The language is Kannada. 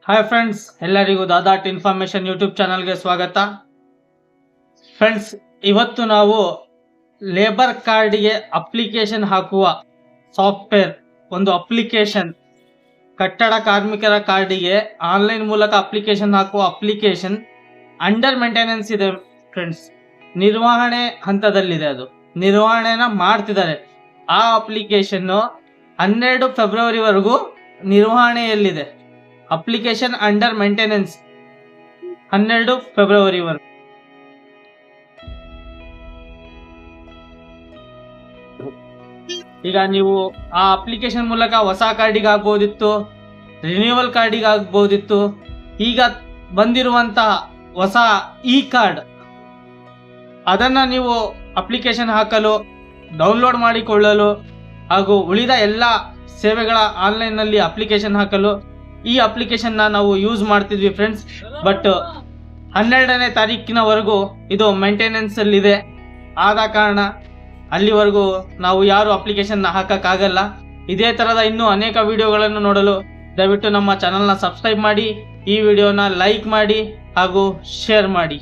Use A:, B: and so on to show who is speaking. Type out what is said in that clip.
A: ಹಾಯ್ ಫ್ರೆಂಡ್ಸ್, ಎಲ್ಲರಿಗೂ ದಾದಾಟ್ ಇನ್ಫಾರ್ಮೇಶನ್ ಯೂಟ್ಯೂಬ್ ಚಾನಲ್ಗೆ ಸ್ವಾಗತ. ಫ್ರೆಂಡ್ಸ್, ಇವತ್ತು ನಾವು ಲೇಬರ್ ಕಾರ್ಡ್ಗೆ ಅಪ್ಲಿಕೇಶನ್ ಹಾಕುವ ಸಾಫ್ಟ್ವೇರ್, ಒಂದು ಅಪ್ಲಿಕೇಶನ್, ಕಟ್ಟಡ ಕಾರ್ಮಿಕರ ಕಾರ್ಡಿಗೆ ಆನ್ಲೈನ್ ಮೂಲಕ ಅಪ್ಲಿಕೇಶನ್ ಹಾಕುವ ಅಪ್ಲಿಕೇಶನ್ ಅಂಡರ್ ಮೇಂಟೆನೆನ್ಸ್ ಇದೆ ಫ್ರೆಂಡ್ಸ್. ನಿರ್ವಹಣೆ ಹಂತದಲ್ಲಿದೆ, ಅದು ನಿರ್ವಹಣೆನ ಮಾಡ್ತಿದ್ದಾರೆ. ಆ ಅಪ್ಲಿಕೇಶನ್ನು 12 ಫೆಬ್ರವರಿವರೆಗೂ ನಿರ್ವಹಣೆಯಲ್ಲಿದೆ. ಅಪ್ಲಿಕೇಶನ್ ಅಂಡರ್ ಮೇಂಟೆನೆನ್ಸ್ 12 ಫೆಬ್ರವರಿವರೆಗೂ. ಈಗ ನೀವು ಆ ಅಪ್ಲಿಕೇಶನ್ ಮೂಲಕ ಹೊಸ ಕಾರ್ಡಿಗೆ ಆಗ್ಬೋದಿತ್ತು, ರಿನ್ಯೂವಲ್ ಕಾರ್ಡಿಗೆ ಆಗ್ಬೋದಿತ್ತು. ಈಗ ಬಂದಿರುವಂತಹ ಹೊಸ ಇ ಕಾರ್ಡ್, ಅದನ್ನು ನೀವು ಅಪ್ಲಿಕೇಶನ್ ಹಾಕಲು, ಡೌನ್ಲೋಡ್ ಮಾಡಿಕೊಳ್ಳಲು ಹಾಗೂ ಉಳಿದ ಎಲ್ಲ ಸೇವೆಗಳ ಆನ್ಲೈನ್ನಲ್ಲಿ ಅಪ್ಲಿಕೇಶನ್ ಹಾಕಲು ಈ ಅಪ್ಲಿಕೇಶನ್ನ ನಾವು ಯೂಸ್ ಮಾಡ್ತಿದ್ವಿ ಫ್ರೆಂಡ್ಸ್. ಬಟ್ 12ನೇ ತಾರೀಕಿನವರೆಗೂ ಇದು ಮೇಂಟೆನೆನ್ಸಲ್ಲಿದೆ. ಆದ ಕಾರಣ ಅಲ್ಲಿವರೆಗೂ ನಾವು ಯಾರು ಅಪ್ಲಿಕೇಶನ್ನ ಹಾಕೋಕ್ಕಾಗಲ್ಲ. ಇದೇ ಥರದ ಇನ್ನೂ ಅನೇಕ ವಿಡಿಯೋಗಳನ್ನು ನೋಡಲು ದಯವಿಟ್ಟು ನಮ್ಮ ಚಾನಲ್ನ ಸಬ್ಸ್ಕ್ರೈಬ್ ಮಾಡಿ, ಈ ವಿಡಿಯೋನ ಲೈಕ್ ಮಾಡಿ ಹಾಗೂ ಶೇರ್ ಮಾಡಿ.